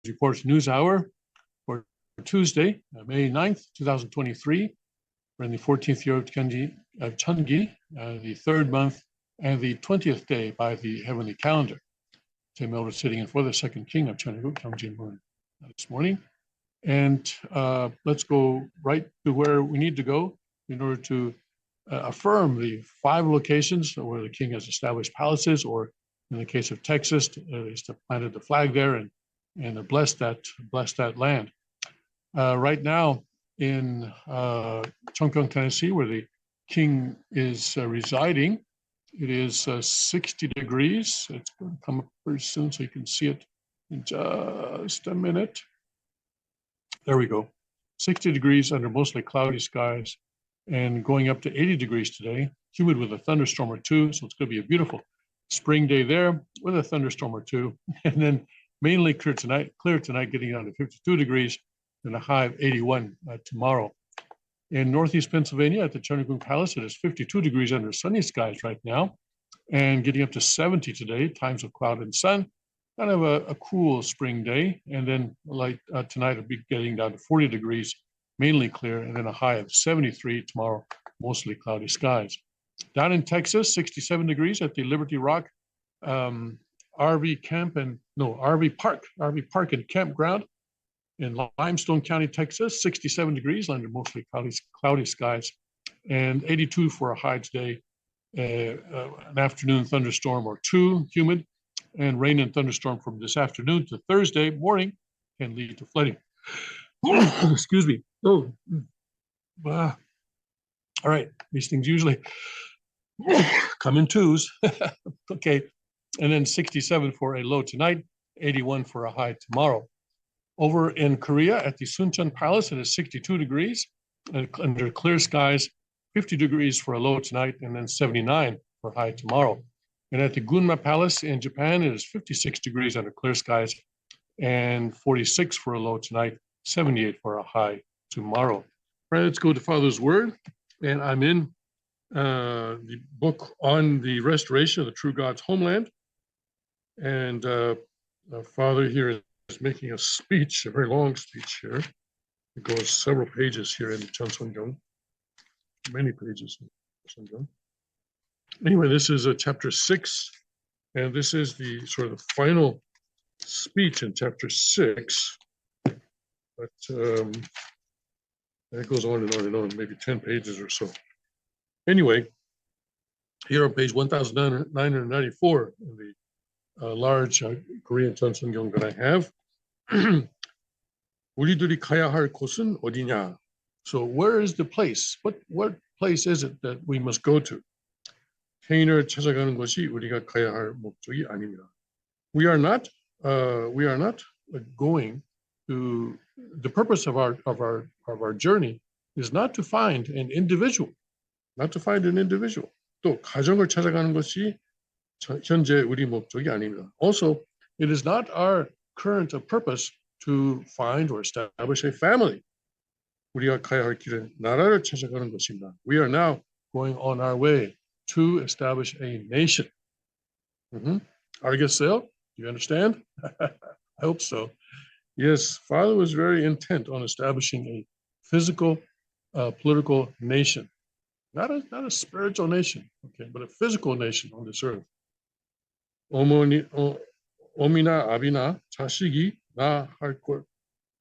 Reports News Hour for Tuesday, May 9th, 2023. We're in the 14th year of Chungi, the third month and the 20th day by the heavenly calendar. Tim Elder sitting in for the second king of Cheongguk, Kim Jin-moon, this morning. And let's go right to where we need to go in order to affirm the 5 locations where the king has established palaces, or in the case of Texas, he's planted the flag there and blessed that land. Right now in Cheongpyeong, Tennessee, where the king is residing, it is 60 degrees. It's going to come up very soon, so you can see it in just a minute. There we go. 60 degrees under mostly cloudy skies, and going up to 80 degrees today, humid with a thunderstorm or two. So it's going to be a beautiful spring day there with a thunderstorm or two. And then mainly clear tonight, getting down to 52 degrees and a high of 81 tomorrow. In Northeast Pennsylvania at the Cheongguk Palace, it is 52 degrees under sunny skies right now, and getting up to 70 today, times of cloud and sun. Kind of a cool spring day. And then tonight it'll be getting down to 40 degrees, mainly clear, and then a high of 73 tomorrow, mostly cloudy skies. Down in Texas, 67 degrees at the Liberty Rock RV Park and Campground in Limestone County, Texas. 67 degrees under mostly cloudy skies, and 82 for a high today. An afternoon thunderstorm or two, humid, and rain and thunderstorm from this afternoon to Thursday morning can lead to flooding. Excuse me. Oh, all right. These things usually come in twos. Okay. And then 67 for a low tonight, 81 for a high tomorrow. Over in Korea at the Suncheon Palace, it is 62 degrees under clear skies, 50 degrees for a low tonight, and then 79 for high tomorrow. And at the Gunma Palace in Japan, it is 56 degrees under clear skies and 46 for a low tonight, 78 for a high tomorrow. All right, let's go to Father's Word. And I'm in the book on the restoration of the true God's homeland. And Father here is making a speech, a very long speech here. It goes several pages here in the Cheonseonjeong, many pages in Cheonseonjeong. Anyway, this is chapter 6, and this is the sort of the final speech in chapter 6. But it goes on and on and on, maybe 10 pages or so. Anyway, here on page 1994 in the large Korean Cheonseonjeong that I have, 우리들이 가야 할 곳은 어디냐? So where is the place? What place is it that we must go to? 케인을 찾아가는 것이 우리가 가야 할 목적이 아닙니다. We are not going to, the purpose of our journey is not to find an individual, 또 가정을 찾아가는 것이 현재 우리 목적이 아닙니다. Also, it is not our current purpose to find or establish a family. 우리가 가야 할 길은 나라를 찾아가는 것입니다. We are now going on our way to establish a nation. 알겠어요? Do you understand? I hope so. Yes, Father was very intent on establishing a physical, political nation. Not a spiritual nation, okay, but a physical nation on this earth. 어미나 아비나 자식이 나 할 것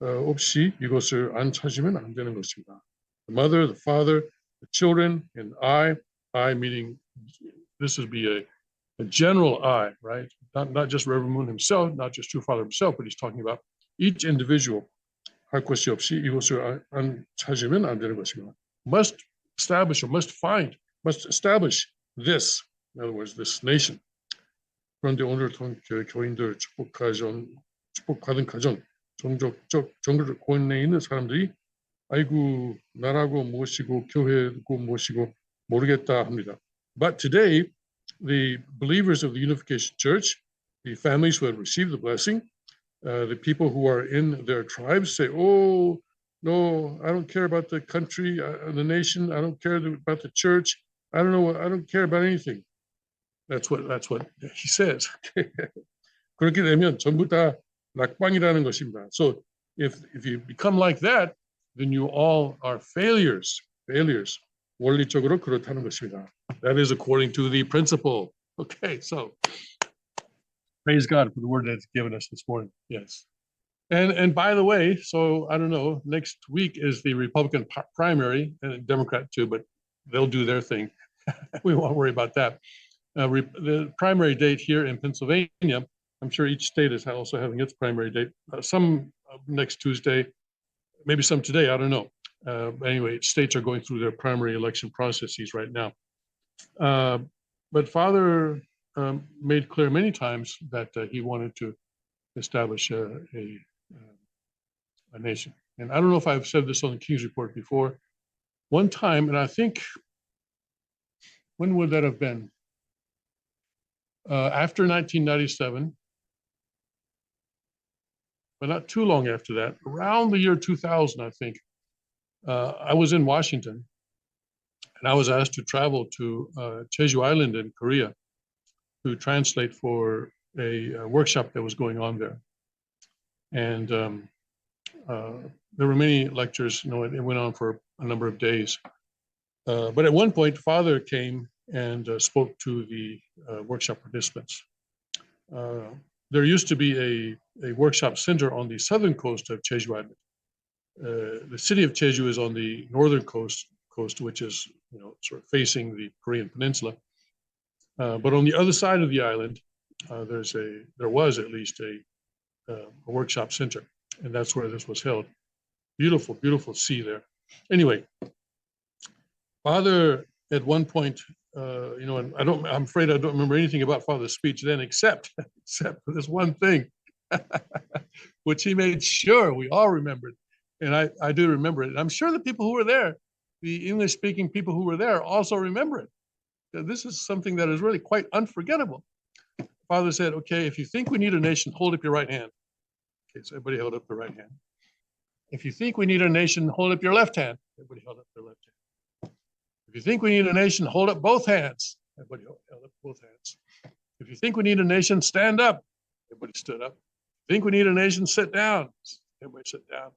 없이 이것을 안 찾으면 안 되는 것입니다. The mother, the father, the children, and I meaning this would be a general I, right? Not just Reverend Moon himself, not just True Father himself, but he's talking about each individual. 할 것이 없이 이것을 안 찾으면 안 되는 것입니다. Must establish this, in other words, this nation. 그런데 오늘 교인들 축복받은 가정, 종족적 정글권에 있는 사람들이 아이고 나라고 무엇이고 교회고 무엇이고 모르겠다 합니다. But today, the believers of the Unification Church, the families who have received the blessing, the people who are in their tribes say, oh, no, I don't care about the country, the nation, I don't care about the church, I don't care about anything. That's what he says. 그렇게 되면 전부 다 낙방이라는 것입니다. So if you become like that, then you all are failures. Failures. 원리적으로 그렇다는 것입니다. That is according to the principle. Okay, so praise God for the word that's given us this morning. Yes. And by the way, so I don't know, next week is the Republican primary and Democrat too, but they'll do their thing. We won't worry about that. The primary date here in Pennsylvania, I'm sure each state is also having its primary date. Some next Tuesday, maybe some today, I don't know. Anyway, states are going through their primary election processes right now. But Father made clear many times that he wanted to establish a nation. And I don't know if I've said this on the King's Report before. One time, and I think, when would that have been? After 1997, but not too long after that, around the year 2000, I think, I was in Washington, and I was asked to travel to Jeju Island in Korea to translate for a workshop that was going on there. And there were many lectures, it went on for a number of days. But at one point, Father came and spoke to the workshop participants. There used to be a workshop center on the southern coast of Jeju Island. The city of Jeju is on the northern coast, which is sort of facing the Korean peninsula. But on the other side of the island, there was at least a workshop center, and that's where this was held. Beautiful, beautiful sea there. Anyway, Father at one point, and I'm afraid I don't remember anything about Father's speech then, except for this one thing, which he made sure we all remembered, and I do remember it. And I'm sure the people who were there, the English-speaking people who were there, also remember it. This is something that is really quite unforgettable. Father said, "Okay, if you think we need a nation, hold up your right hand." Okay, so everybody held up their right hand. If you think we need a nation, hold up your left hand. Everybody held up their left hand. If you think we need a nation, hold up both hands. Everybody held up both hands. If you think we need a nation, stand up. Everybody stood up. If you think we need a nation, sit down. Everybody sit down.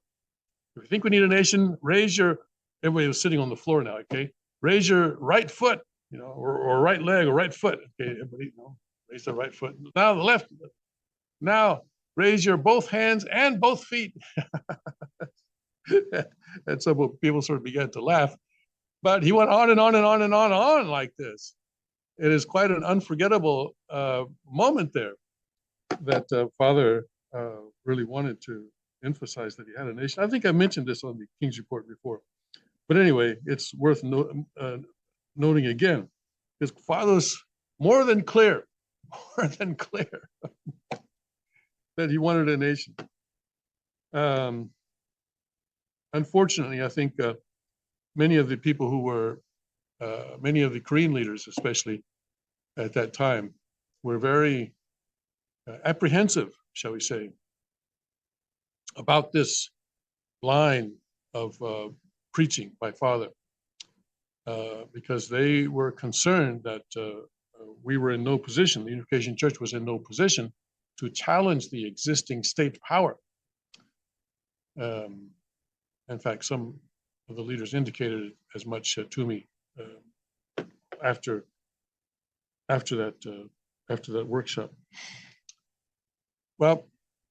If you think we need a nation, everybody was sitting on the floor now, okay? Raise your right foot, or right leg or right foot. Okay, everybody, raise their right foot. Now the left. Now raise your both hands and both feet. And some people sort of began to laugh. But he went on and on and on and on like this. It is quite an unforgettable moment there that Father really wanted to emphasize that he had a nation. I think I mentioned this on the King's Report before. But anyway, it's worth noting again, because Father's more than clear that he wanted a nation. Unfortunately, I think many of the people who were, many of the Korean leaders, especially at that time, were very apprehensive, shall we say, about this line of preaching by Father, because they were concerned that we were in no position, the Unification Church was in no position to challenge the existing state power. In fact, some of the leaders indicated as much to me after that workshop. Well,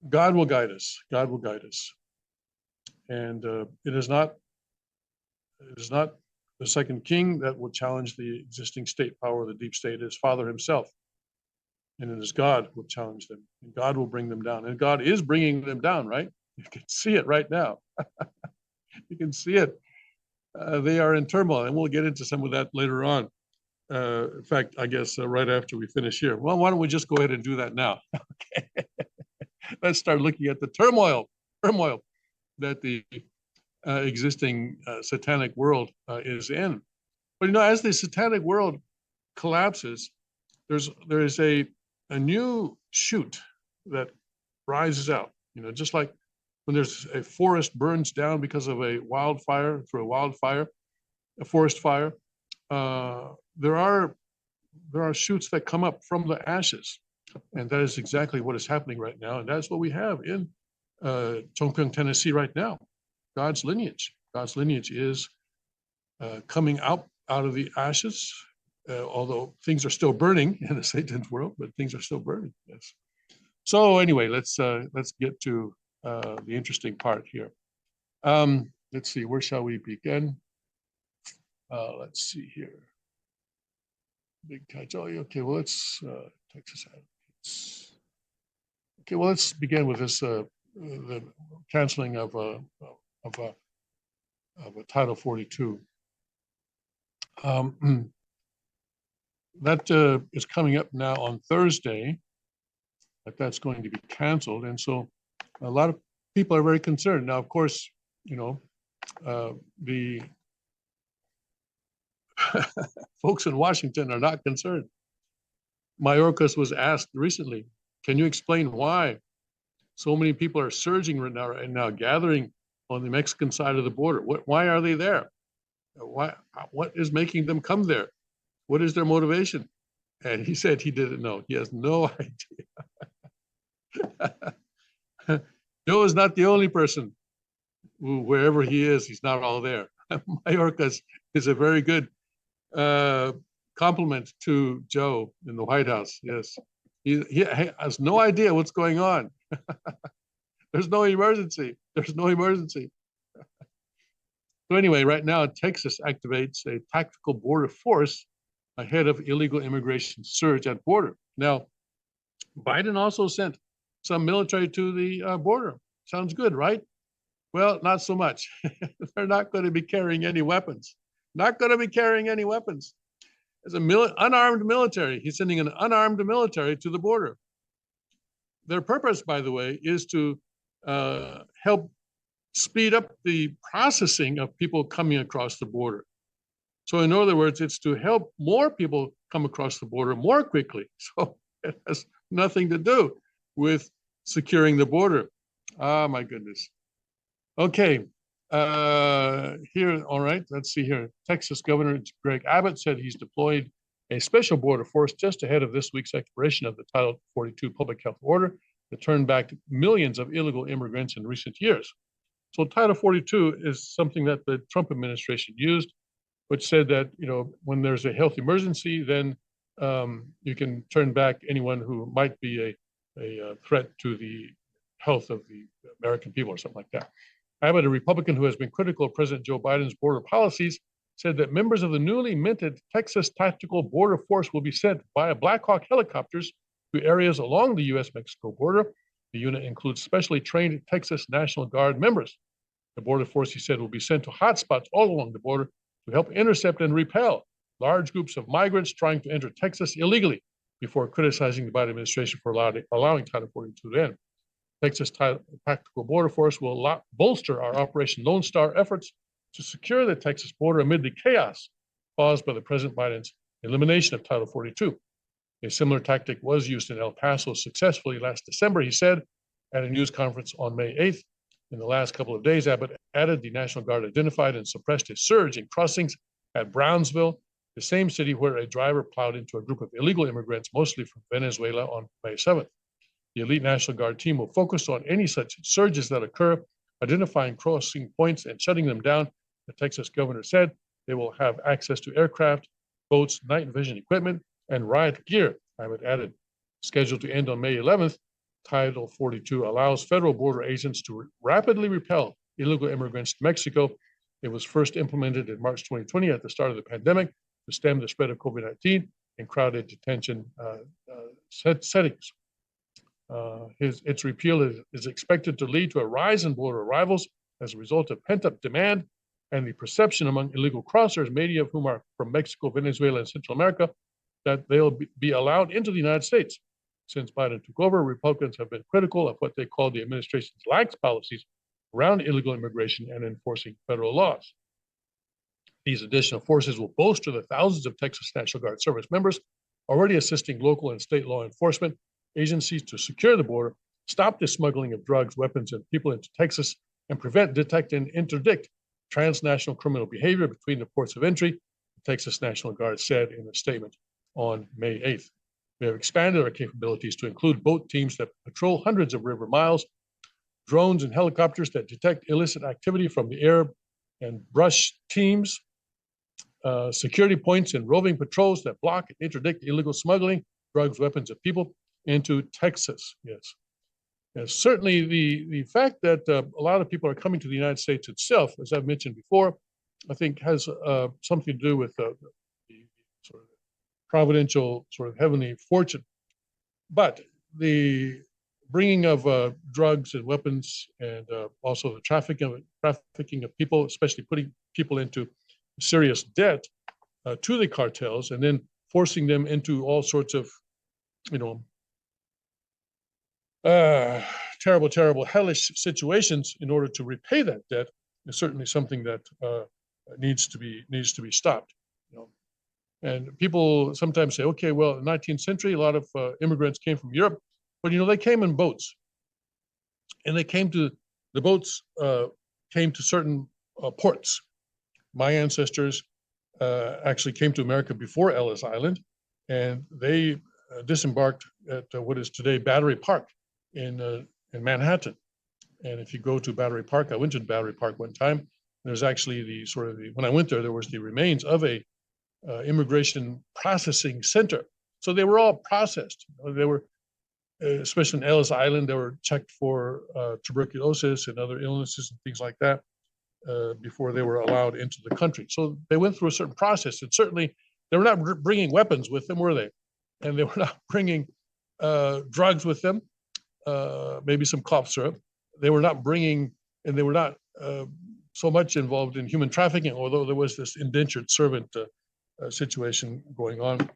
God will guide us. God will guide us, and it is not the second king that will challenge the existing state power, the deep state. It is Father himself, and it is God who will challenge them, and God will bring them down, and God is bringing them down. Right? You can see it right now. You can see it. They are in turmoil, and we'll get into some of that later on. In fact, I guess right after we finish here. Well, why don't we just go ahead and do that now? Okay. Let's start looking at the turmoil that the existing satanic world is in. But as the satanic world collapses, there is a new shoot that rises out. Just like when there's a forest burns down because of a wildfire, a forest fire, there are shoots that come up from the ashes. And that is exactly what is happening right now. And that's what we have in Chongpyeong, Tennessee right now. God's lineage. God's lineage is coming out of the ashes, although things are still burning in the Satan's world, but things are still burning. Yes. So anyway, let's get to the interesting part here. Let's see, where shall we begin? Let's see here. Big Kajali. Okay, well, let's Texas advocates. Okay, well, let's begin with this the canceling of a Title 42. That is coming up now on Thursday, that's going to be canceled. And so a lot of people are very concerned. Now, of course, you know, the folks in Washington are not concerned. Mayorkas was asked recently, can you explain why so many people are surging right now and now gathering on the Mexican side of the border? Why are they there? What is making them come there? What is their motivation? And he said he didn't know. He has no idea. Joe is not the only person who, wherever he is, he's not all there. Mayorkas is a very good compliment to Joe in the White House. Yes, he has no idea what's going on. There's no emergency. There's no emergency. So anyway, right now, Texas activates a tactical border force ahead of illegal immigration surge at border. Now, Biden also sent some military to the border. Sounds good, right? Well, not so much. They're not going to be carrying any weapons. Not going to be carrying any weapons. As unarmed military, he's sending an unarmed military to the border. Their purpose, by the way, is to help speed up the processing of people coming across the border. So in other words, it's to help more people come across the border more quickly. So it has nothing to do with securing the border. Ah, my goodness. Okay, here, all right, let's see here. Texas Governor Greg Abbott said he's deployed a special border force just ahead of this week's expiration of the Title 42 public health order that turned back millions of illegal immigrants in recent years. So Title 42 is something that the Trump administration used, which said that, you know, when there's a health emergency, then you can turn back anyone who might be a threat to the health of the American people or something like that. Abbott, a Republican who has been critical of President Joe Biden's border policies, said that members of the newly minted Texas Tactical Border Force will be sent via Black Hawk helicopters to areas along the U.S.-Mexico border. The unit includes specially trained Texas National Guard members. The border force, he said, will be sent to hotspots all along the border to help intercept and repel large groups of migrants trying to enter Texas illegally, before criticizing the Biden administration for allowing Title 42 to end. Texas Tactical Border Force will bolster our Operation Lone Star efforts to secure the Texas border amid the chaos caused by the President Biden's elimination of Title 42. A similar tactic was used in El Paso successfully last December, he said, at a news conference on May 8th. In the last couple of days, Abbott added the National Guard identified and suppressed a surge in crossings at Brownsville, the same city where a driver plowed into a group of illegal immigrants, mostly from Venezuela, on May 7th. The elite National Guard team will focus on any such surges that occur, identifying crossing points and shutting them down. The Texas governor said they will have access to aircraft, boats, night vision equipment, and riot gear, Abbott added. Scheduled to end on May 11th, Title 42 allows federal border agents to rapidly repel illegal immigrants to Mexico. It was first implemented in March 2020 at the start of the pandemic to stem the spread of COVID-19 in crowded detention settings. Its repeal is expected to lead to a rise in border arrivals as a result of pent-up demand and the perception among illegal crossers, many of whom are from Mexico, Venezuela, and Central America, that they'll be allowed into the United States. Since Biden took over, Republicans have been critical of what they call the administration's lax policies around illegal immigration and enforcing federal laws. These additional forces will bolster the thousands of Texas National Guard service members already assisting local and state law enforcement agencies to secure the border, stop the smuggling of drugs, weapons, and people into Texas, and prevent, detect, and interdict transnational criminal behavior between the ports of entry, the Texas National Guard said in a statement on May 8th. We have expanded our capabilities to include boat teams that patrol hundreds of river miles, drones and helicopters that detect illicit activity from the air and brush teams, security points and roving patrols that block and interdict illegal smuggling, drugs, weapons, and people into Texas. Yes. And certainly the fact that a lot of people are coming to the United States itself, as I've mentioned before, I think has something to do with the sort of providential, sort of heavenly fortune. But the bringing of drugs and weapons, and also the trafficking of people, especially putting people into serious debt to the cartels, and then forcing them into all sorts of, terrible, terrible, hellish situations in order to repay that debt is certainly something that needs to be stopped. And people sometimes say, okay, well, in the 19th century, a lot of immigrants came from Europe, but they came in boats, and the boats came to certain ports. My ancestors actually came to America before Ellis Island, and they disembarked at what is today Battery Park in Manhattan. And if you go to Battery Park, I went to Battery Park one time. There's actually when I went there was the remains of a immigration processing center. So they were all processed. They were, especially in Ellis Island, they were checked for tuberculosis and other illnesses and things like that before they were allowed into the country. So they went through a certain process, and certainly they were not bringing weapons with them, were they? And they were not bringing drugs with them, maybe some cough syrup. They were not bringing, and they were not so much involved in human trafficking, although there was this indentured servant situation going on.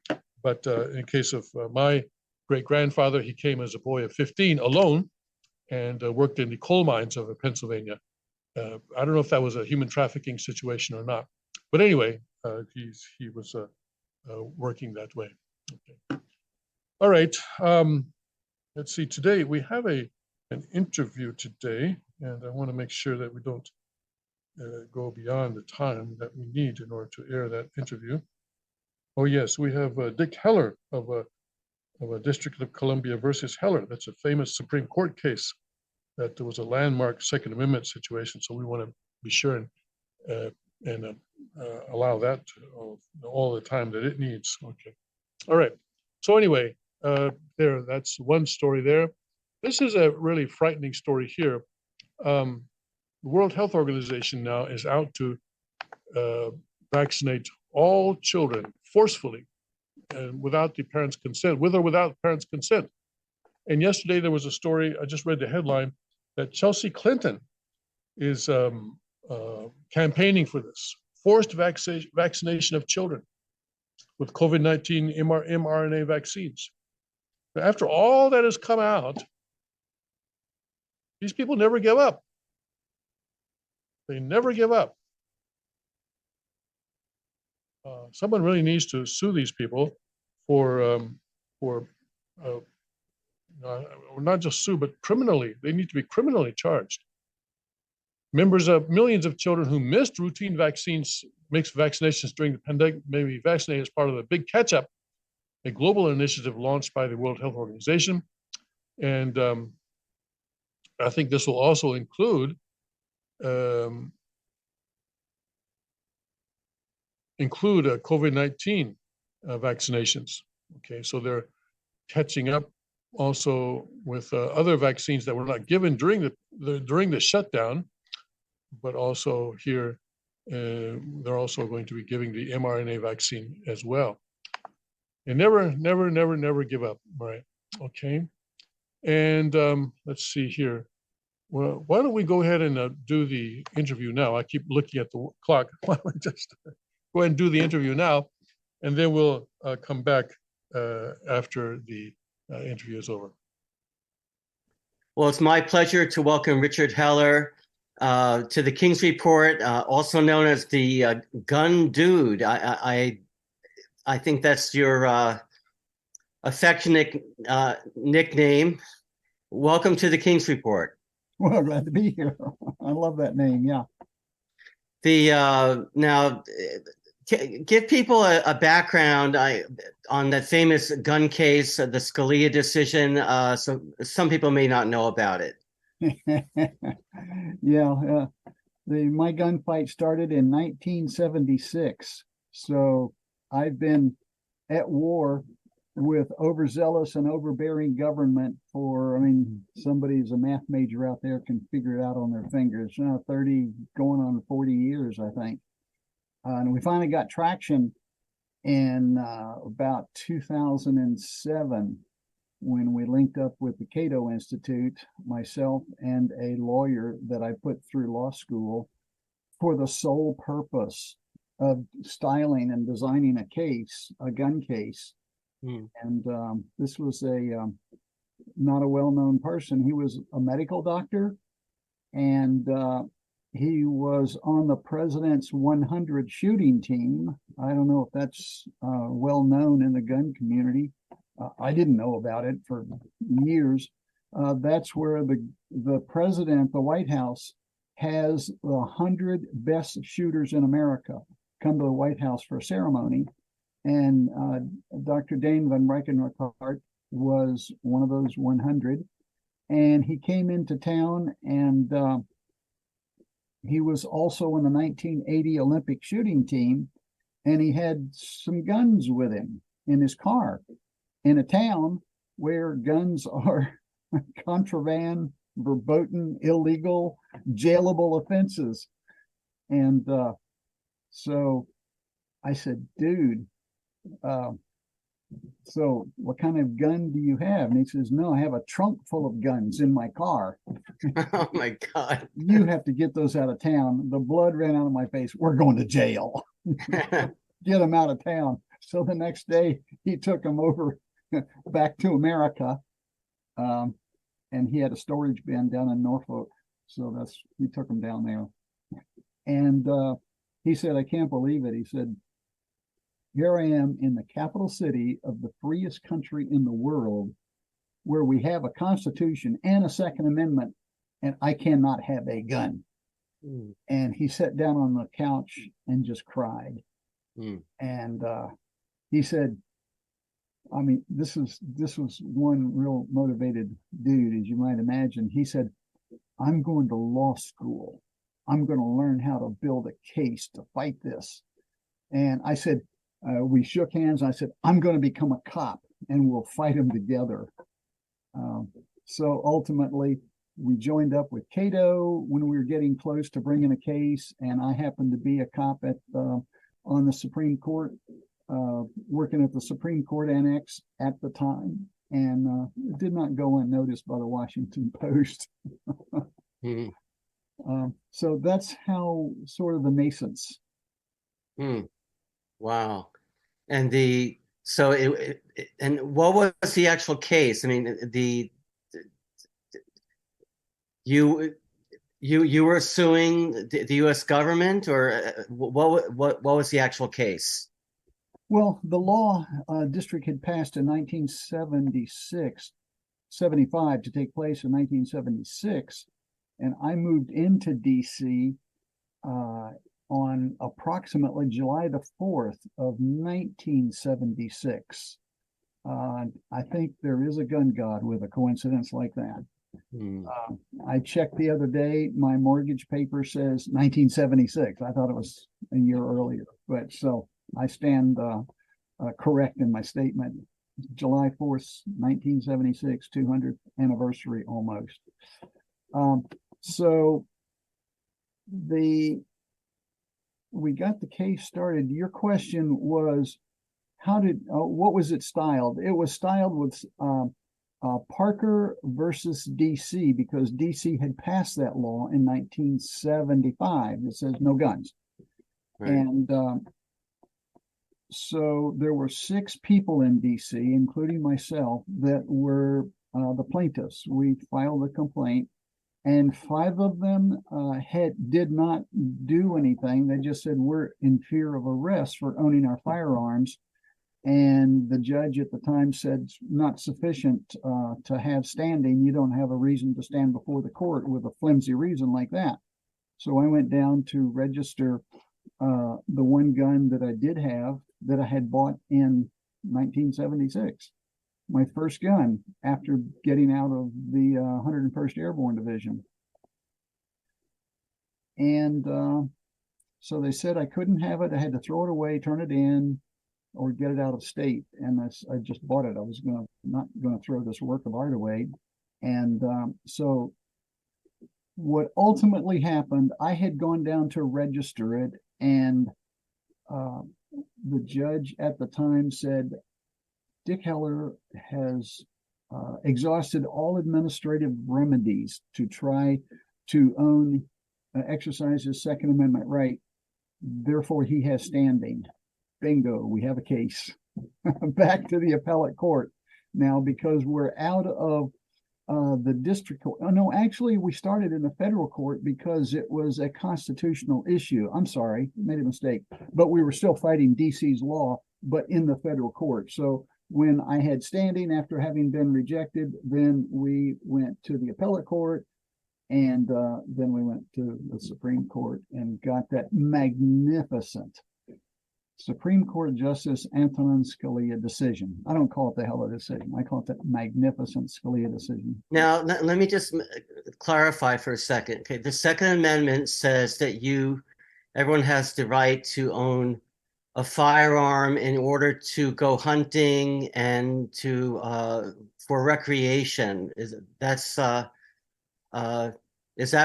But in case of my great-grandfather, he came as a boy of 15 alone and worked in the coal mines of Pennsylvania. I don't know if that was a human trafficking situation or not. But anyway, he was working that way. Okay. All right. Let's see. Today we have an interview today, and I want to make sure that we don't go beyond the time that we need in order to air that interview. Oh yes, we have Dick Heller of a District of Columbia versus Heller. That's a famous Supreme Court case that there was a landmark Second Amendment situation. So we want to be sure and allow that all the time that it needs. Okay. All right. So anyway, that's one story there. This is a really frightening story here. The World Health Organization now is out to vaccinate all children forcefully and without the parents' consent, with or without parents' consent. And yesterday there was a story, I just read the headline, that Chelsea Clinton is campaigning for this, forced vaccination of children with COVID-19 mRNA vaccines. But after all that has come out, these people never give up. They never give up. Someone really needs to sue these people for not just sue, but criminally. They need to be criminally charged. Members of millions of children who missed routine vaccinations during the pandemic may be vaccinated as part of the Big Catch-Up, a global initiative launched by the World Health Organization. And I think this will also include COVID-19 vaccinations. Okay, so they're catching up also with other vaccines that were not given during the shutdown, but also here they're also going to be giving the mRNA vaccine as well. And never give up, right? Okay, and let's see here. Well, why don't we go ahead and do the interview now? I keep looking at the clock. Why don't we just go ahead and do the interview now, and then we'll come back after the interview is over. Well, it's my pleasure to welcome Richard Heller to the King's Report, also known as the Gun Dude. I think that's your affectionate nickname. Welcome to the King's Report. Well, glad to be here. I love that name. Yeah. Now, Give people a background on that famous gun case, the Scalia decision. So some people may not know about it. Yeah, my gunfight started in 1976. So I've been at war with overzealous and overbearing government for, I mean, somebody's a math major out there can figure it out on their fingers. 30 going on 40 years, I think. And we finally got traction in about 2007 when we linked up with the Cato Institute, myself and a lawyer that I put through law school for the sole purpose of styling and designing a case, a gun case. And this was not a well-known person. He was a medical doctor, and he was on the president's 100 shooting team. I don't know if that's well known in the gun community. I didn't know about it for years. That's where the president, the White House, has the 100 best shooters in America come to the White House for a ceremony. And Dr. Dane von Reichenhart was one of those 100. And he came into town, and he was also in the 1980 Olympic shooting team. And he had some guns with him in his car in a town where guns are contraband, verboten, illegal, jailable offenses. And so I said, dude, so what kind of gun do you have? And he says, no, I have a trunk full of guns in my car. Oh my God. You have to get those out of town. The blood ran out of my face. We're going to jail. Get them out of town. So the next day he took them over back to America. And he had a storage bin down in Norfolk. So he took them down there. And he said, I can't believe it. He said, here I am in the capital city of the freest country in the world, where we have a constitution and a Second Amendment, and I cannot have a gun. And he sat down on the couch and just cried. And he said, I mean, this was one real motivated dude, as you might imagine. He said, I'm going to law school. I'm going to learn how to build a case to fight this. And I said, we shook hands. I said, I'm going to become a cop and we'll fight them together. So ultimately, we joined up with Cato when we were getting close to bringing a case. And I happened to be a cop on the Supreme Court, working at the Supreme Court Annex at the time. And it did not go unnoticed by the Washington Post. So that's how sort of the nascence. Wow. And and what was the actual case? I mean, you were suing the U.S. government, or what was the actual case? Well, the law district had passed in 75 to take place in 1976, and I moved into D.C. On approximately July the 4th of 1976. I think there is a gun god with a coincidence like that. I checked the other day, my mortgage paper says 1976. I thought it was a year earlier, but so I stand correct in my statement. July 4th, 1976, 200th anniversary almost. So we got the case started. Your question was, what was it styled? It was styled with Parker versus DC, because DC had passed that law in 1975 that says no guns. Right. And so there were 6 people in DC, including myself, that were the plaintiffs. We filed a complaint, and 5 of them did not do anything. They just said, we're in fear of arrest for owning our firearms. And the judge at the time said, not sufficient to have standing. You don't have a reason to stand before the court with a flimsy reason like that. So I went down to register the one gun that I did have that I had bought in 1976. My first gun after getting out of the 101st Airborne Division. And so they said I couldn't have it. I had to throw it away, turn it in, or get it out of state. And I just bought it. I was not going to throw this work of art away. And so what ultimately happened, I had gone down to register it, and the judge at the time said, Dick Heller has exhausted all administrative remedies to try to exercise his Second Amendment right. Therefore, he has standing. Bingo, we have a case. Back to the appellate court. Now, because we're out of the district court. Oh, no, actually, we started in the federal court because it was a constitutional issue. I'm sorry, made a mistake. But we were still fighting DC's law, but in the federal court. So when I had standing after having been rejected, then we went to the appellate court, and then we went to the Supreme Court and got that magnificent Supreme Court Justice Antonin Scalia decision. I don't call it the Heller decision. I call it the magnificent Scalia decision. Now, let me just clarify for a second. Okay, the Second Amendment says that everyone has the right to own a firearm in order to go hunting and for recreation. Is that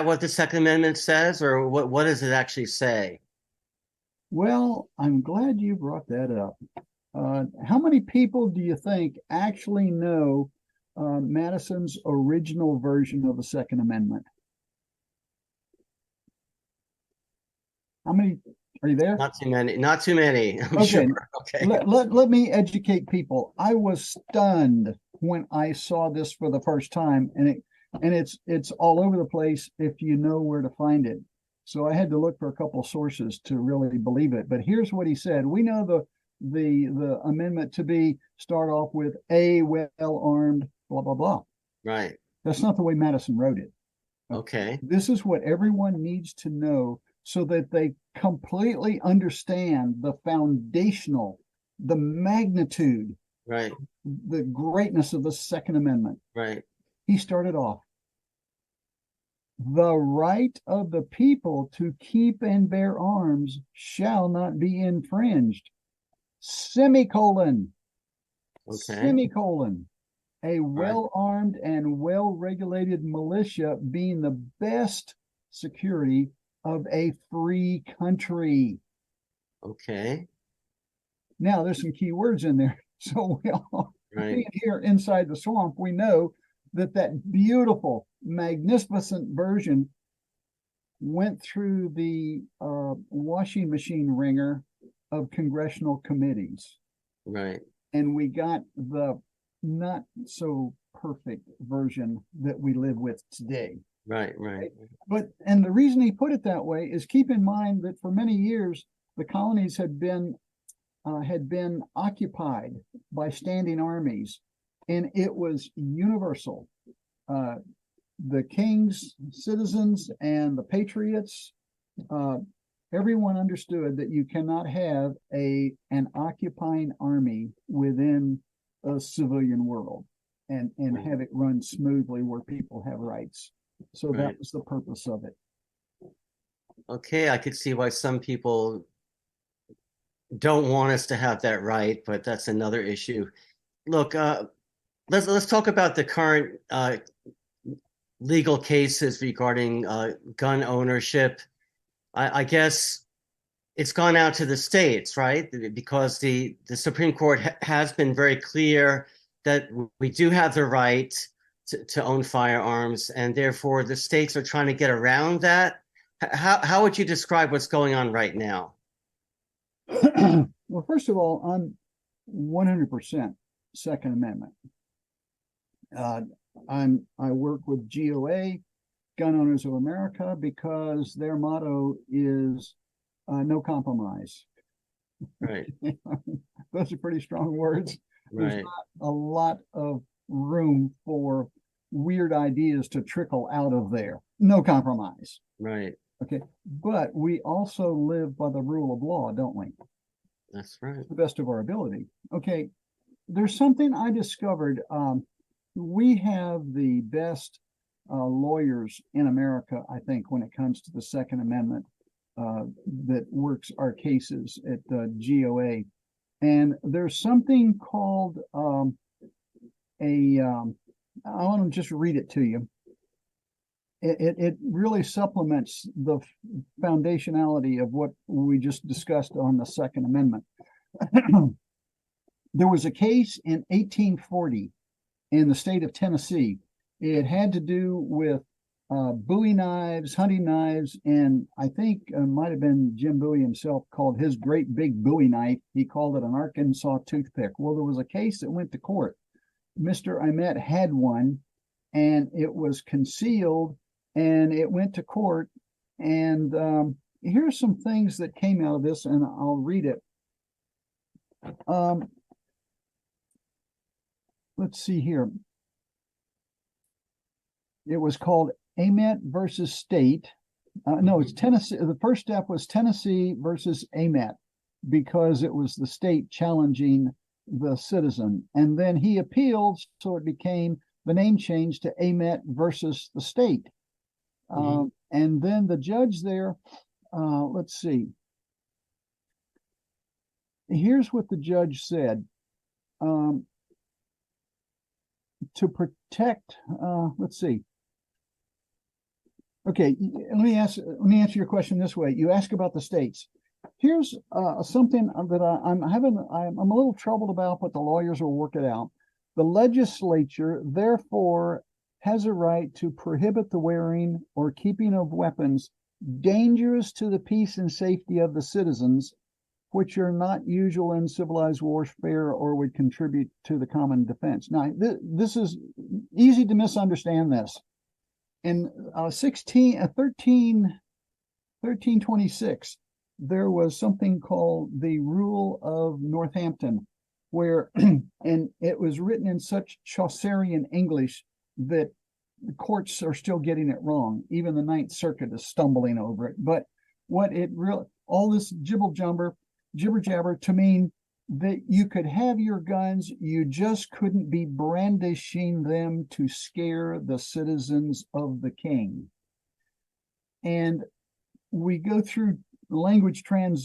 what the Second Amendment says, or what does it actually say? Well, I'm glad you brought that up. How many people do you think actually know Madison's original version of the Second Amendment? How many? Are you there? Not too many. Not too many. I'm Okay. sure. Okay. Let me educate people. I was stunned when I saw this for the first time, and it's all over the place if you know where to find it. So I had to look for a couple of sources to really believe it. But here's what he said. We know the amendment to start off with a well-armed, blah, blah, blah. Right. That's not the way Madison wrote it. Okay. This is what everyone needs to know so that they completely understand the foundational, the magnitude, right, the greatness of the Second Amendment. Right. He started off, the right of the people to keep and bear arms shall not be infringed. Semicolon. Okay. Semicolon. A well-armed and well-regulated militia being the best security of a free country. Okay. Now, there's some key words in there. So we all right here inside the swamp, we know that beautiful, magnificent version went through the washing machine wringer of congressional committees. Right. And we got the not so perfect version that we live with today. Right. And the reason he put it that way is keep in mind that for many years, the colonies had been occupied by standing armies, and it was universal. The king's citizens and the patriots, everyone understood that you cannot have an occupying army within a civilian world and have it run smoothly where people have rights. So that was the purpose of it. Okay, I could see why some people don't want us to have that right, but that's another issue. Look, let's talk about the current legal cases regarding gun ownership. I guess it's gone out to the states, right? Because the Supreme Court has been very clear that we do have the right to own firearms, and therefore the states are trying to get around that. How would you describe what's going on right now? Well, first of all, I'm 100% Second Amendment. I work with GOA, Gun Owners of America, because their motto is no compromise. Right. Those are pretty strong words. Right. There's not a lot of room for weird ideas to trickle out of there. No compromise. Right. Okay, but we also live by the rule of law, don't we? That's right. To the best of our ability. Okay, there's something I discovered. We have the best lawyers in America, I think, when it comes to the Second Amendment that works our cases at GOA. And there's something called I want to just read it to you. It really supplements the foundationality of what we just discussed on the Second Amendment. There was a case in 1840 in the state of Tennessee. It had to do with Bowie knives, hunting knives, and I think might have been Jim Bowie himself called his great big Bowie knife. He called it an Arkansas toothpick. Well, there was a case that went to court. Mr. Imet had one, and it was concealed, and it went to court. And here's some things that came out of this, and I'll read it. Let's see here. It was called Amet versus State. No, it's Tennessee. The first step was Tennessee versus Amet because it was the state challenging the citizen. And then he appealed, so it became the name change to Amet versus the state. And then the judge there, let's see. Here's what the judge said. To protect, let's see. Okay, let me answer your question this way. You ask about the states. Here's something that I'm a little troubled about, but the lawyers will work it out. The legislature, therefore, has a right to prohibit the wearing or keeping of weapons dangerous to the peace and safety of the citizens, which are not usual in civilized warfare or would contribute to the common defense. Now, this is easy to misunderstand this. In 1326, there was something called the Rule of Northampton, where, and it was written in such Chaucerian English that the courts are still getting it wrong. Even the Ninth Circuit is stumbling over it. But what it really, all this jibber jabber to mean that you could have your guns, you just couldn't be brandishing them to scare the citizens of the king. And we go through language not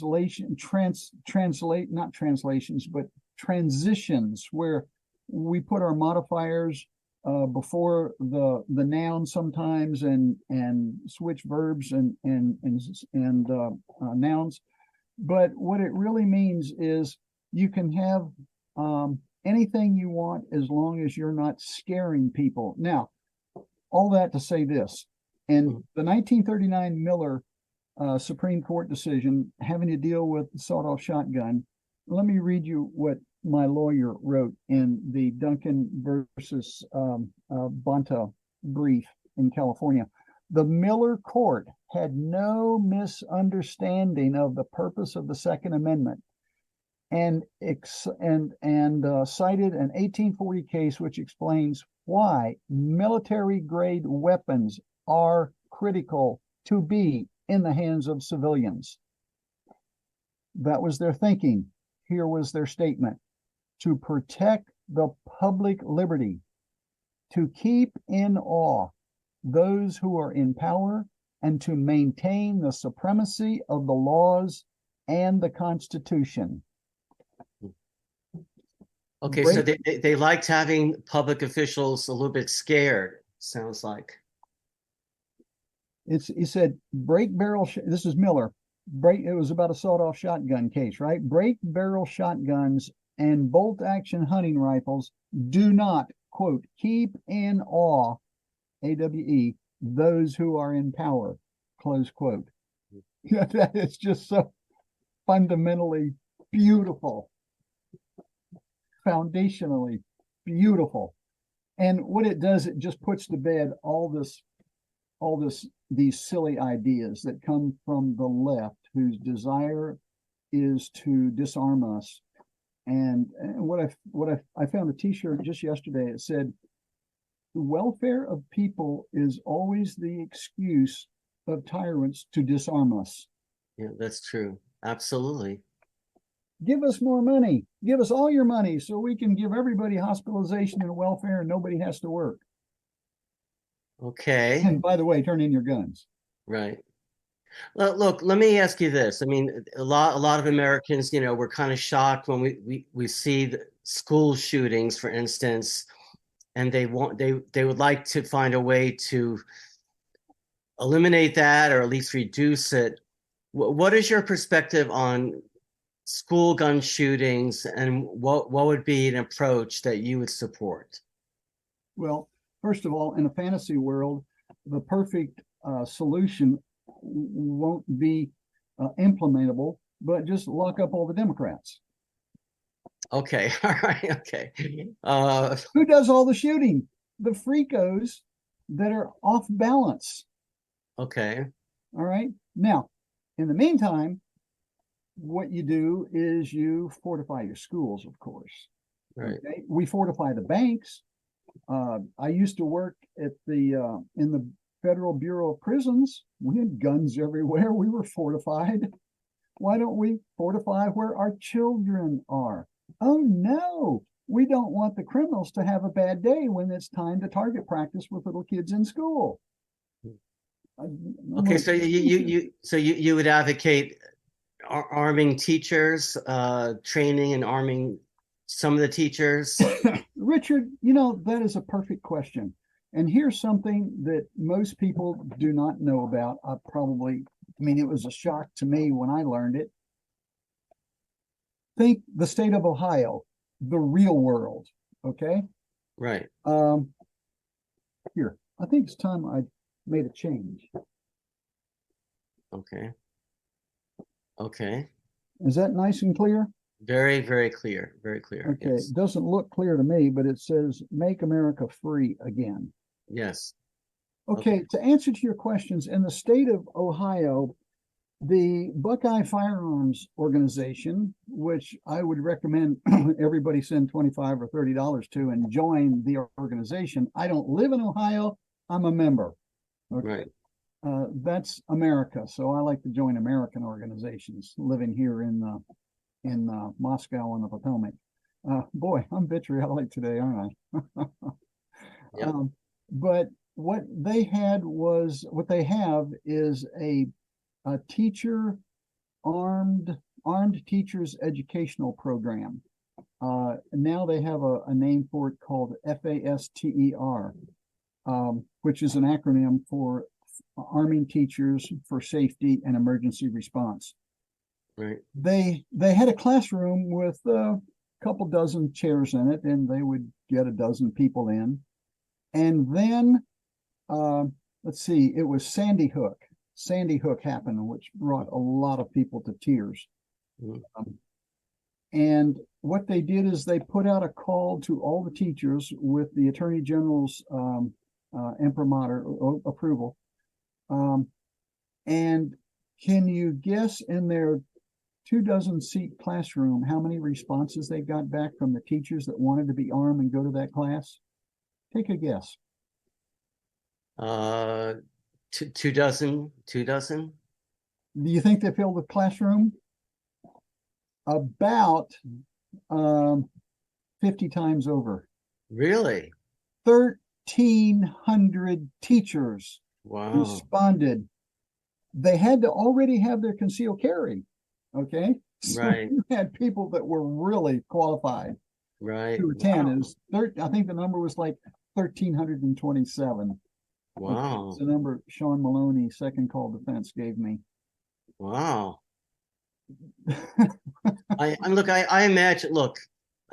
translations, but transitions where we put our modifiers before the noun sometimes and switch verbs and nouns. But what it really means is you can have anything you want as long as you're not scaring people. Now, all that to say this, in the 1939 Miller Supreme Court decision having to deal with the sawed-off shotgun, let me read you what my lawyer wrote in the Duncan versus Bonta brief in California. The Miller court had no misunderstanding of the purpose of the Second Amendment and cited an 1840 case which explains why military-grade weapons are critical to be in the hands of civilians. That was their thinking. Here was their statement. To protect the public liberty, to keep in awe those who are in power, and to maintain the supremacy of the laws and the Constitution. Okay, so they liked having public officials a little bit scared, sounds like. He said, break barrel, this is Miller, it was about a sawed-off shotgun case, right? Break barrel shotguns and bolt action hunting rifles do not, quote, keep in awe, AWE, those who are in power, close quote. That is just so fundamentally beautiful, foundationally beautiful. And what it does, it just puts to bed these silly ideas that come from the left, whose desire is to disarm us. And I found a T-shirt just yesterday. It said, "The welfare of people is always the excuse of tyrants to disarm us. Yeah, that's true. Absolutely. Give us more money. Give us all your money so we can give everybody hospitalization and welfare and nobody has to work. Okay. And by the way, turn in your guns. Right. Well, look, let me ask you this. I mean, a lot of Americans, you know, we're kind of shocked when we see the school shootings, for instance, and they would like to find a way to eliminate that or at least reduce it. What is your perspective on school gun shootings, and what would be an approach that you would support? Well, first of all, in a fantasy world, the perfect solution won't be implementable, but just lock up all the Democrats. Okay. All right. Okay. Who does all the shooting? The freakos that are off balance. Okay. All right. Now, in the meantime, what you do is you fortify your schools, of course. Right. Okay? We fortify the banks. I used to work at the in the Federal Bureau of Prisons. We had guns everywhere. We were fortified. Why don't we fortify where our children are? Oh no, we don't want the criminals to have a bad day when it's time to target practice with little kids in school. Okay, so you would advocate arming teachers, training and arming some of the teachers? Richard, you know, that is a perfect question. And here's something that most people do not know about. I mean, it was a shock to me when I learned it. Think the state of Ohio, the real world, okay? Right. Here, I think it's time I made a change. Okay. Okay. Is that nice and clear? Very, very clear. Very clear. Okay, Yes. it doesn't look clear to me, but it says make America free again. Yes. Okay, to answer to your questions, in the state of Ohio, the Buckeye Firearms Organization, which I would recommend everybody send $25 or $30 to and join the organization. I don't live in Ohio, I'm a member. Okay. Right. That's America, so I like to join American organizations living here in Moscow on the Potomac. Boy, I'm vitriolic today, aren't I? Yep. But what they have is a teacher armed teachers educational program. Now they have a name for it called FASTER, which is an acronym for Arming Teachers for Safety and Emergency Response. Right. They had a classroom with a couple dozen chairs in it, and they would get a dozen people in. And then, let's see, it was Sandy Hook. Sandy Hook happened, which brought a lot of people to tears. Mm-hmm. And what they did is they put out a call to all the teachers with the Attorney General's imprimatur approval. And can you guess in their 24 seat classroom how many responses they got back from the teachers that wanted to be armed and go to that class? Take a guess. 2 dozen. Do you think they filled the classroom? About 50 times over. Really? 1,300 teachers Wow. responded. They had to already have their concealed carry. Okay. So Right. you had people that were really qualified Right. to attend. Wow. I think the number was like 1,327. Wow. It's the number Sean Maloney, Second Call Defense, gave me. Wow. I imagine,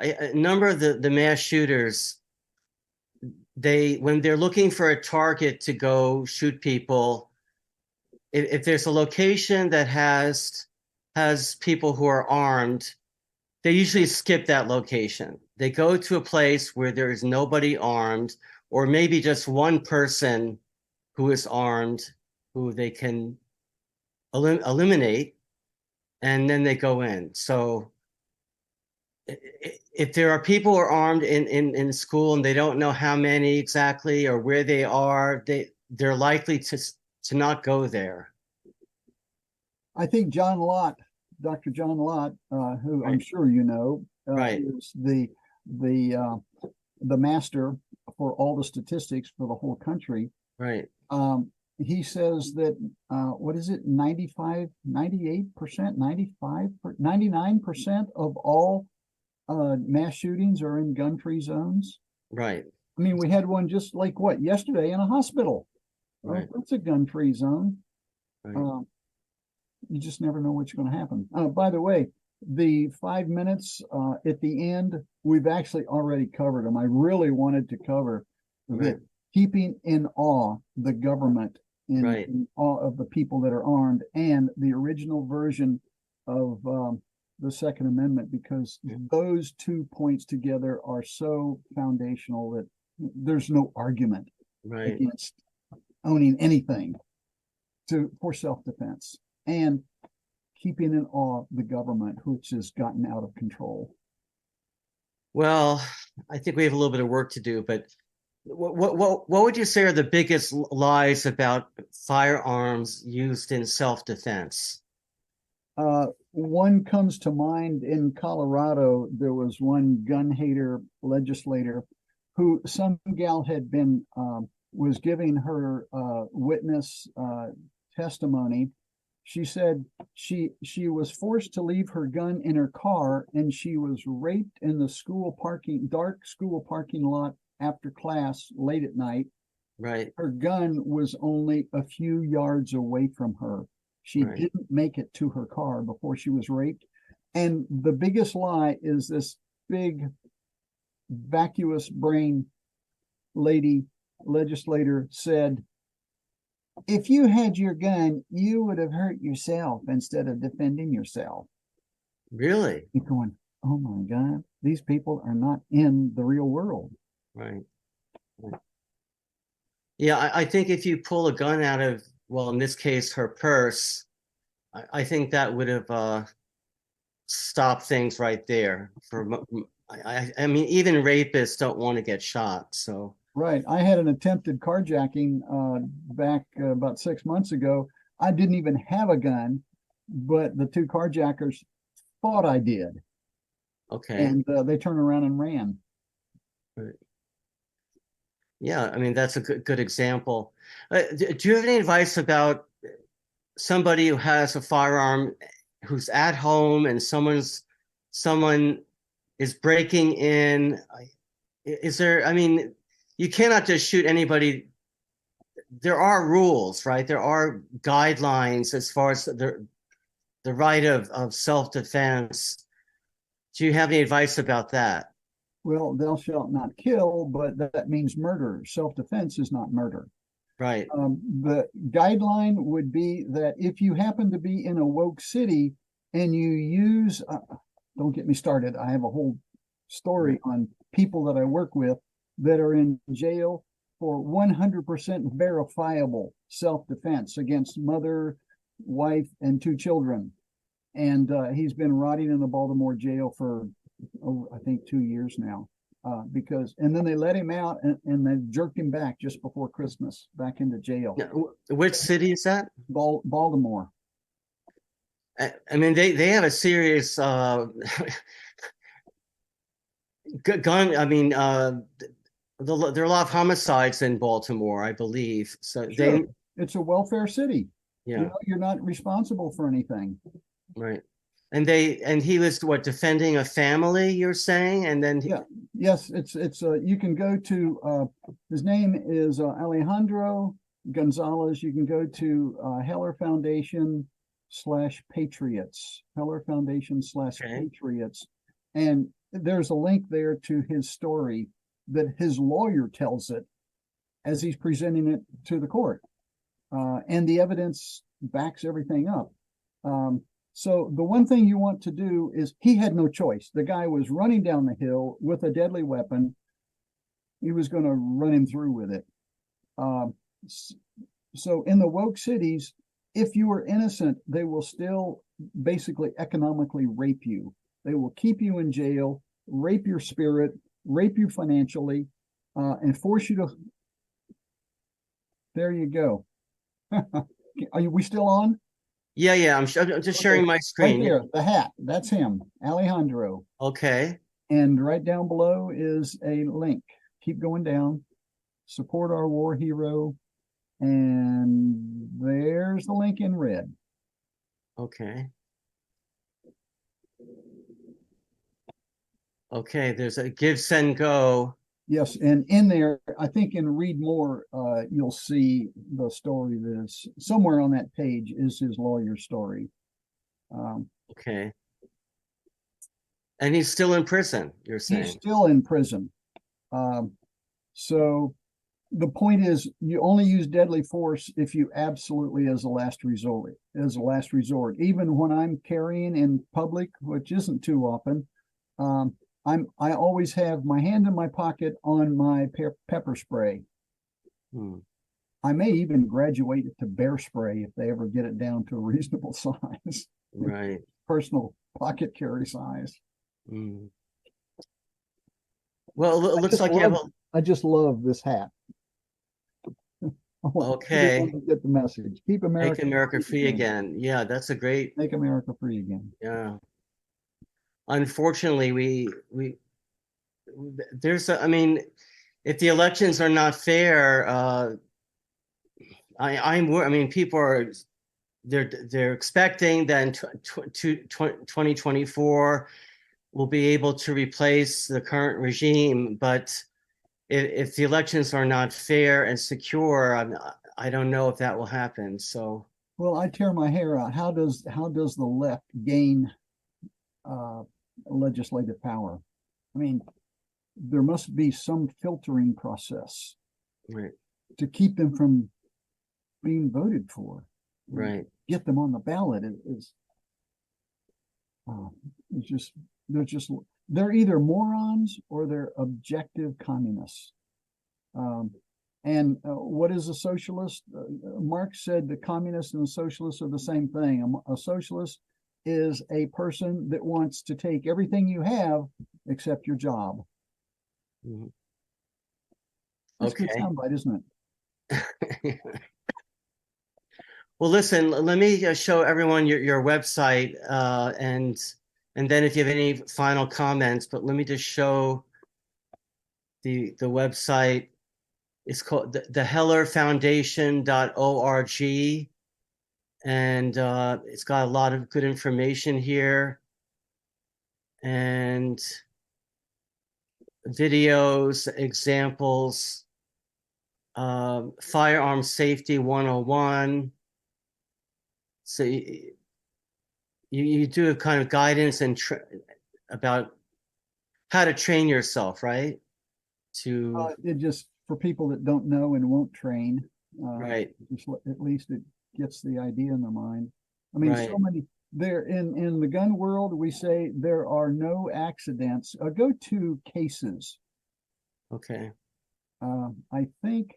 a number of the mass shooters, when they're looking for a target to go shoot people, if there's a location that has people who are armed, they usually skip that location. They go to a place where there is nobody armed, or maybe just one person who is armed, who they can eliminate, and then they go in. So if there are people who are armed in school and they don't know how many exactly or where they are, they're likely to to not go there? I think John Lott, Dr. John Lott, who I'm Right. sure you know, Right. is the master for all the statistics for the whole country. Right. He says that what is it, 95, 98%, 95, 99% of all mass shootings are in gun-free zones. Right. I mean, we had one just like what yesterday in a hospital. Right. That's a gun-free zone. Right. You just never know what's going to happen. By the way, the 5 minutes at the end, we've actually already covered them. I really wanted to cover Right. that keeping in awe the government, Right. in awe of the people that are armed, and the original version of the Second Amendment, because those 2 points together are so foundational that there's no argument Right. against owning anything for self-defense and keeping in awe the government, which has gotten out of control. Well, I think we have a little bit of work to do, but what would you say are the biggest lies about firearms used in self-defense? One comes to mind. In Colorado, there was one gun hater legislator who some gal had been was giving her witness testimony. She said she was forced to leave her gun in her car, and she was raped in the dark school parking lot after class late at night. Right. Her gun was only a few yards away from her. She Right. didn't make it to her car before she was raped. And the biggest lie is this big vacuous brain lady legislator said, if you had your gun, you would have hurt yourself instead of defending yourself. Really? You're going, oh my God, these people are not in the real world. Right. Yeah, I think if you pull a gun out of, well, in this case, her purse, I think that would have stopped things right there. I mean, even rapists don't want to get shot. So Right. I had an attempted carjacking back about 6 months ago. I didn't even have a gun, but the two carjackers thought I did. okay. And they turned around and ran. Right. Yeah, I mean, that's a good example. Do you have any advice about somebody who has a firearm, who's at home, and someone is breaking in? Is there, I mean, you cannot just shoot anybody. There are rules, right? There are guidelines as far as the right of self-defense. Do you have any advice about that? Well, thou shalt not kill, but that means murder. Self-defense is not murder. Right. The guideline would be that if you happen to be in a woke city and you use, don't get me started, I have a whole story on people that I work with that are in jail for 100% verifiable self-defense against mother, wife, and 2 children. And he's been rotting in the Baltimore jail for, I think 2 years now. And then they let him out and they jerked him back just before Christmas back into jail. Now, which city is that? Baltimore. I mean, they have a serious gun. I mean, there are a lot of homicides in Baltimore, I believe. So Sure. It's a welfare city. yeah, You know, you're not responsible for anything. right. And he was what, defending a family, you're saying, and then Yeah. Yes, it's you can go to his name is Alejandro Gonzalez. You can go to Heller Foundation /Patriots, Heller Foundation /Patriots, and there's a link there to his story that his lawyer tells it as he's presenting it to the court, and the evidence backs everything up. So the one thing you want to do is, he had no choice. The guy was running down the hill with a deadly weapon. He was going to run him through with it. So in the woke cities, if you are innocent, they will still basically economically rape you. They will keep you in jail, rape your spirit, rape you financially, and force you to. There you go. We still on? Yeah. I'm just Okay, sharing my right screen. there, the hat. That's him, Alejandro. Okay. And right down below is a link. Keep going down. Support our war hero. And there's the link in red. Okay. Okay. There's a give, send, go. Yes, and in there, I think in read more, you'll see the story that is somewhere on that page is his lawyer story. Okay. And he's still in prison, you're He's saying? still in prison. So the point is, you only use deadly force if you absolutely as a last resort. Even when I'm carrying in public, which isn't too often, I always have my hand in my pocket on my pepper spray. I may even graduate it to bear spray if they ever get it down to a reasonable size. Right. Personal pocket carry size. Well, it looks like you have I just love this hat. I want Okay. everyone to get the message. Keep America Make America free again. Yeah, that's a great. Make America free again. Yeah. Unfortunately, there's I mean, if the elections are not fair, I mean, people are they're expecting that in 2024 we'll be able to replace the current regime, but if the elections are not fair and secure, I don't know if that will happen. So, well, I tear my hair out. How does the left gain legislative power? I mean, there must be some filtering process, right, to keep them from being voted for. Right. Get them on the ballot they're either morons or they're objective communists. And what is a socialist? Marx said the communists and the socialists are the same thing. A socialist is a person that wants to take everything you have except your job. That's okay. a good soundbite, isn't it? Well, listen, let me show everyone your website, and then if you have any final comments, but let me just show the website. It's called the hellerfoundation.org, and it's got a lot of good information here, and videos, examples, firearm safety 101. So you do a kind of guidance and about how to train yourself, right? it just for people that don't know and won't train, right? At least it gets the idea in their mind. I mean, right. So many there in the gun world, we say there are no accidents. Go to cases. Okay. I think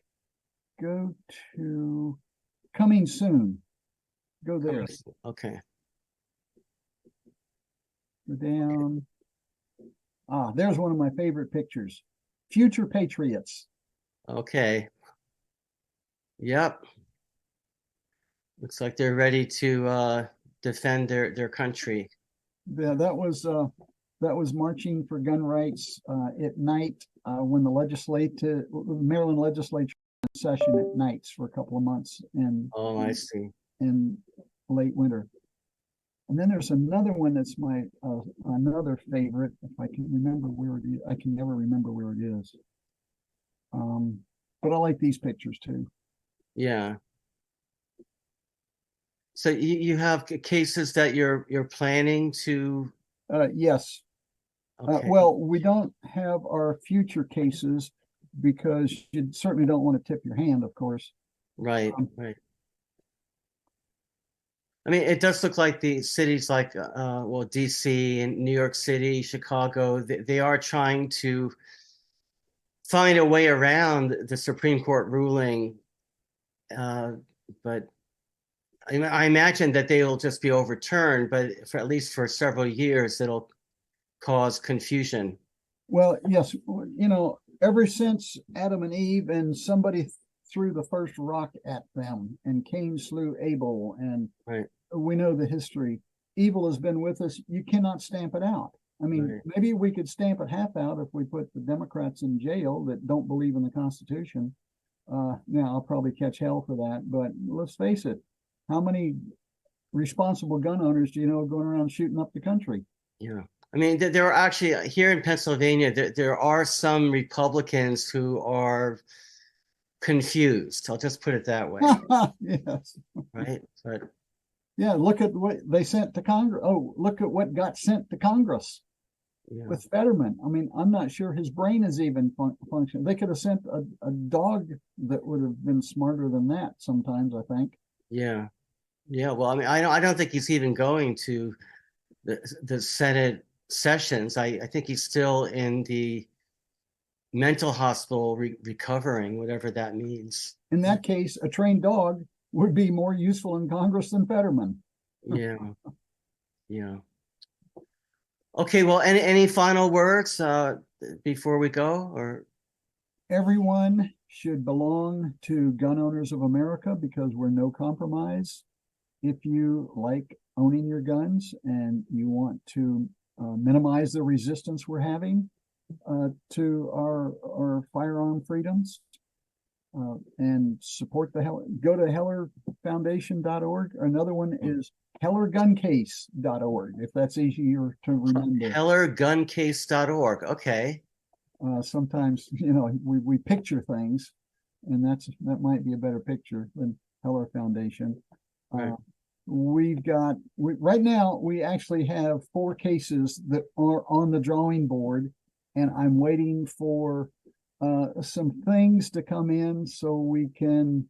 go to coming soon. Go there. Okay. Go down. There's one of my favorite pictures. Future Patriots. Okay. Yep. Looks like they're ready to defend their country. Yeah, that was marching for gun rights at night when the Maryland legislature session at nights for a couple of months. I see. In late winter. And then there's another one that's my another favorite. If I can remember where it is, I can never remember where it is. But I like these pictures too. Yeah. So you have cases that you're planning to. Yes. Okay. Well, we don't have our future cases because you certainly don't want to tip your hand, of course. Right. Right. I mean, it does look like the cities like, DC and New York City, Chicago, they are trying to find a way around the Supreme Court ruling. But I imagine that they will just be overturned, but at least for several years, it'll cause confusion. Well, yes, ever since Adam and Eve and somebody threw the first rock at them, and Cain slew Abel, and Right. we know the history. Evil has been with us. You cannot stamp it out. I mean, Right. maybe we could stamp it half out if we put the Democrats in jail that don't believe in the Constitution. Now I'll probably catch hell for that, but let's face it, how many responsible gun owners do you know going around shooting up the country? Yeah. I mean, there are actually here in Pennsylvania, there are some Republicans who are confused. I'll just put it that way. Yes. Right. But Yeah, look at what they sent to Congress. Oh, look at what got sent to Congress yeah. with Fetterman. I mean, I'm not sure his brain is even functioning. They could have sent a dog that would have been smarter than that sometimes, I think. Yeah. Yeah. Well, I mean, I don't think he's even going to the Senate sessions. I think he's still in the mental hospital recovering, whatever that means. In that case, a trained dog would be more useful in Congress than Fetterman. Yeah. Yeah. Okay. Well, any final words before we go? Or Everyone should belong to Gun Owners of America because we're no compromise. If you like owning your guns and you want to minimize the resistance we're having to our firearm freedoms, and support go to hellerfoundation.org. Another one is hellerguncase.org, if that's easier to remember. hellerguncase.org. Okay. Sometimes, we picture things, and that might be a better picture than Heller Foundation. Right. Right now, we actually have 4 cases that are on the drawing board, and I'm waiting for some things to come in so we can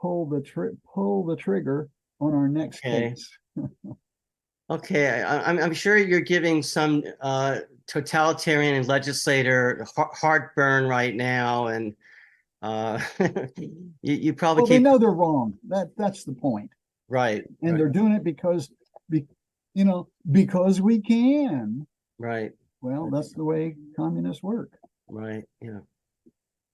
pull the trigger on our next case. Okay, I'm sure you're giving some totalitarian legislator heartburn right now, and you probably Well, they know they're wrong. That's the point, right, and right, they're doing it because we can. right, Well, that's the way communists work. right, yeah,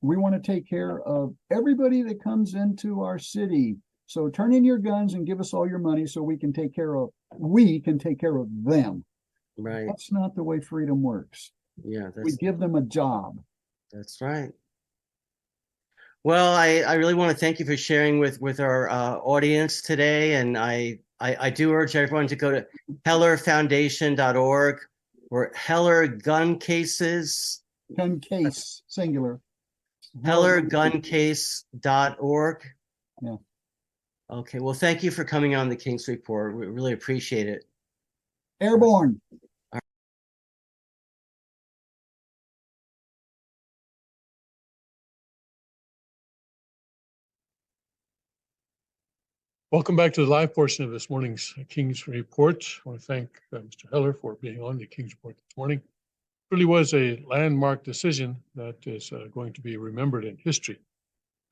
We want to take care of everybody that comes into our city. So turn in your guns and give us all your money so we can take care of them. right, That's not the way freedom works. yeah, We give them a job. that's right. Well, I really want to thank you for sharing with our audience today, and I do urge everyone to go to hellerfoundation.org or Heller Gun Cases. Gun case, singular. hellerguncase.org. Yeah. Okay. Well, thank you for coming on the King's Report. We really appreciate it. Airborne. Welcome back to the live portion of this morning's King's Report. I want to thank Mr. Heller for being on the King's Report this morning. It really was a landmark decision that is going to be remembered in history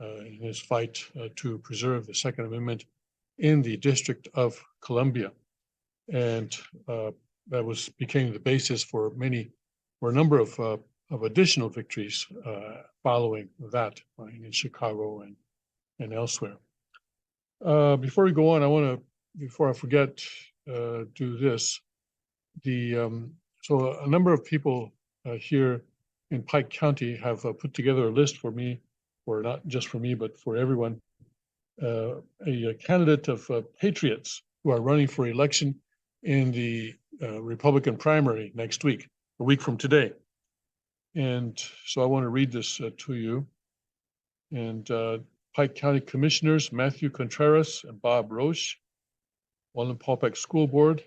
in his fight to preserve the Second Amendment in the District of Columbia. And that became the basis for a number of additional victories following that in Chicago and elsewhere. Before we go on, before I forget, do this. So a number of people here in Pike County have put together a list for me, or not just for me, but for everyone, a candidate of patriots who are running for election in the Republican primary next week, a week from today. And so I want to read this to you. And Pike County Commissioners Matthew Contreras and Bob Roche, Wallenpaupack School Board,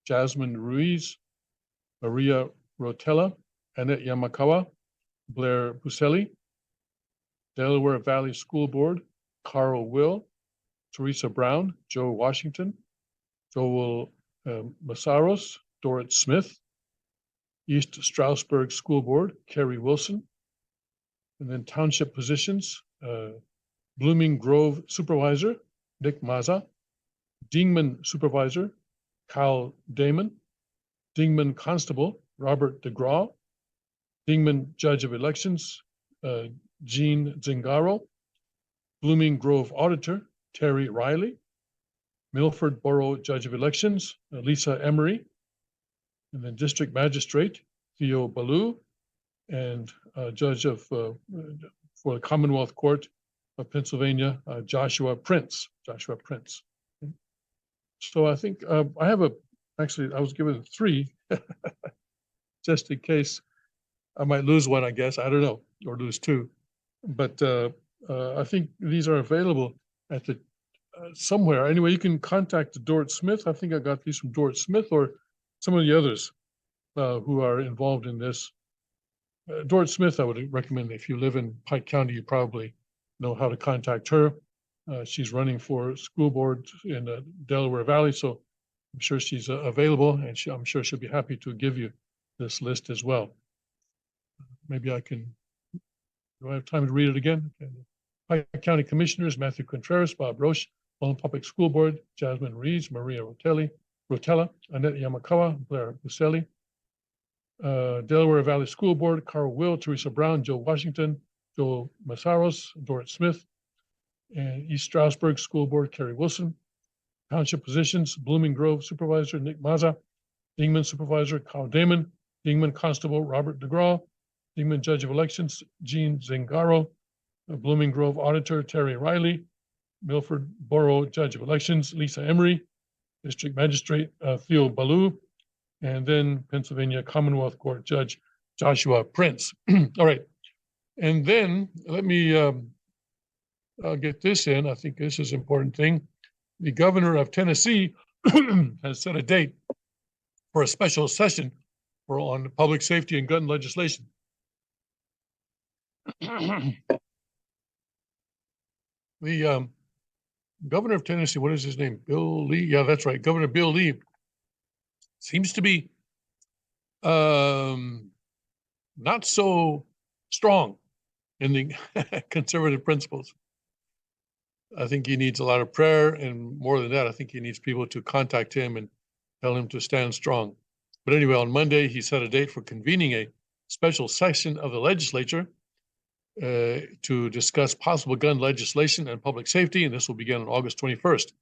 Jasmine Ruiz, Maria Rotella, Annette Yamakawa, Blair Buselli, Delaware Valley School Board, Carl Will, Teresa Brown, Joe Washington, Joel Massaros, Dorrit Smith, East Stroudsburg School Board, Kerry Wilson, and then township positions, Blooming Grove Supervisor, Nick Maza, Dingman Supervisor, Kyle Damon, Dingman Constable, Robert DeGraw, Dingman Judge of Elections, Jean Zingaro, Blooming Grove Auditor, Terry Riley, Milford Borough Judge of Elections, Lisa Emery, and then District Magistrate, Theo Ballou, and Judge of for the Commonwealth Court of Pennsylvania, Joshua Prince. So I think I have actually, I was given 3, just in case I might lose one, I guess. I don't know, or lose 2. But I think these are available at the somewhere. Anyway, you can contact Dorrit Smith. I think I got these from Dorrit Smith or some of the others who are involved in this. Dorrit Smith, I would recommend. If you live in Pike County, you probably know how to contact her. She's running for school board in the Delaware Valley, so I'm sure she's available, and I'm sure she'll be happy to give you this list as well. Maybe I can, do I have time to read it again? Okay. Pike County Commissioners, Matthew Contreras, Bob Roche, Mullen Public School Board, Jasmine Reeves, Maria Rotella, Annette Yamakawa, Blair Buselli, Delaware Valley School Board, Carl Will, Teresa Brown, Joe Washington, Joe Massaros, Dorrit Smith, and East Stroudsburg School Board, Kerry Wilson. Township positions, Blooming Grove Supervisor, Nick Maza, Dingman Supervisor, Kyle Damon, Dingman Constable, Robert DeGraw, Dingman Judge of Elections, Jean Zingaro, Blooming Grove Auditor, Terry Riley, Milford Borough Judge of Elections, Lisa Emery, District Magistrate, Theo Ballou, and then Pennsylvania Commonwealth Court Judge Joshua Prince. All right. And then let me I'll get this in. I think this is an important thing. The governor of Tennessee has set a date for a special session on public safety and gun legislation. The governor of Tennessee, what is his name? Bill Lee? Yeah, that's right. Governor Bill Lee seems to be not so strong in the conservative principles. I think he needs a lot of prayer, and more than that, I think he needs people to contact him and tell him to stand strong. But anyway, on Monday, he set a date for convening a special session of the legislature to discuss possible gun legislation and public safety, and this will begin on August 21st.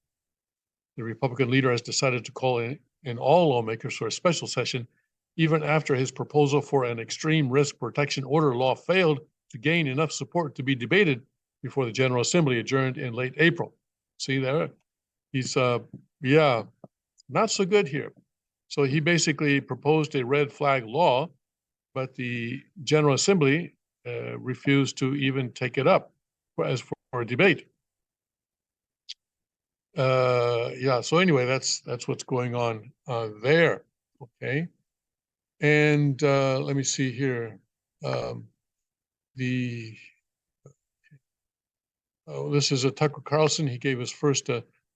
The Republican leader has decided to call in all lawmakers for a special session, even after his proposal for an extreme risk protection order law failed to gain enough support to be debated before the General Assembly adjourned in late April. See there? He's, yeah, not so good here. So he basically proposed a red flag law, but the General Assembly refused to even take it up for a debate. Yeah, so anyway, that's what's going on there, okay? And let me see here. This is Tucker Carlson. He gave his first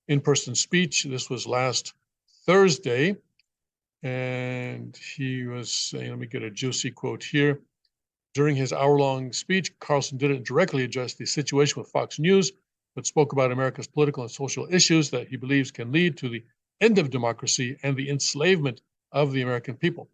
in-person speech. This was last Thursday. And he was saying, let me get a juicy quote here. During his hour-long speech, Carlson didn't directly address the situation with Fox News, but spoke about America's political and social issues that he believes can lead to the end of democracy and the enslavement of the American people.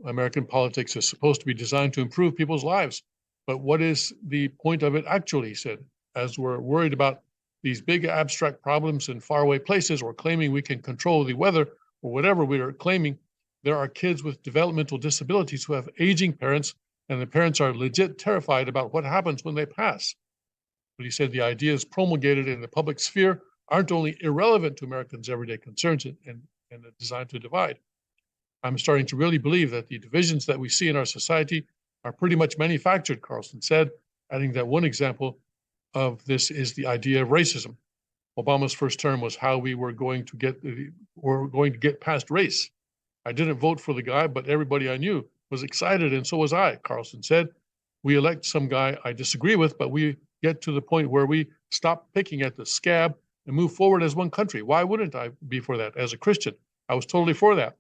American politics is supposed to be designed to improve people's lives. But what is the point of it actually, he said, as we're worried about these big abstract problems in faraway places or claiming we can control the weather or whatever we are claiming, there are kids with developmental disabilities who have aging parents, and the parents are legit terrified about what happens when they pass. But he said the ideas promulgated in the public sphere aren't only irrelevant to Americans' everyday concerns and designed to divide. I'm starting to really believe that the divisions that we see in our society are pretty much manufactured, Carlson said, adding that one example of this is the idea of racism. Obama's first term was how we were going to get past race. I didn't vote for the guy, but everybody I knew was excited, and so was I, Carlson said. We elect some guy I disagree with, but we get to the point where we stop picking at the scab and move forward as one country. Why wouldn't I be for that? As a Christian, I was totally for that.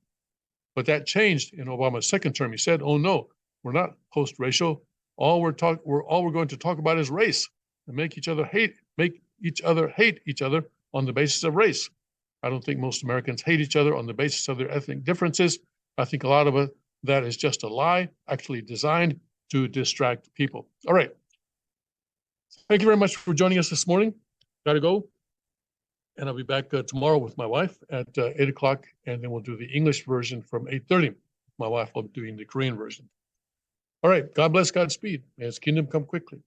But that changed in Obama's second term. He said, oh no, we're not post-racial. All we're going to talk about is race and make each other hate each other on the basis of race. I don't think most Americans hate each other on the basis of their ethnic differences. I think a lot of that is just a lie, actually designed to distract people. All right, Thank you very much for joining us this morning. Got to go. And I'll be back tomorrow with my wife at 8 o'clock, and then we'll do the English version from 8:30. My wife will be doing the Korean version. All right. God bless, Godspeed. May his kingdom come quickly.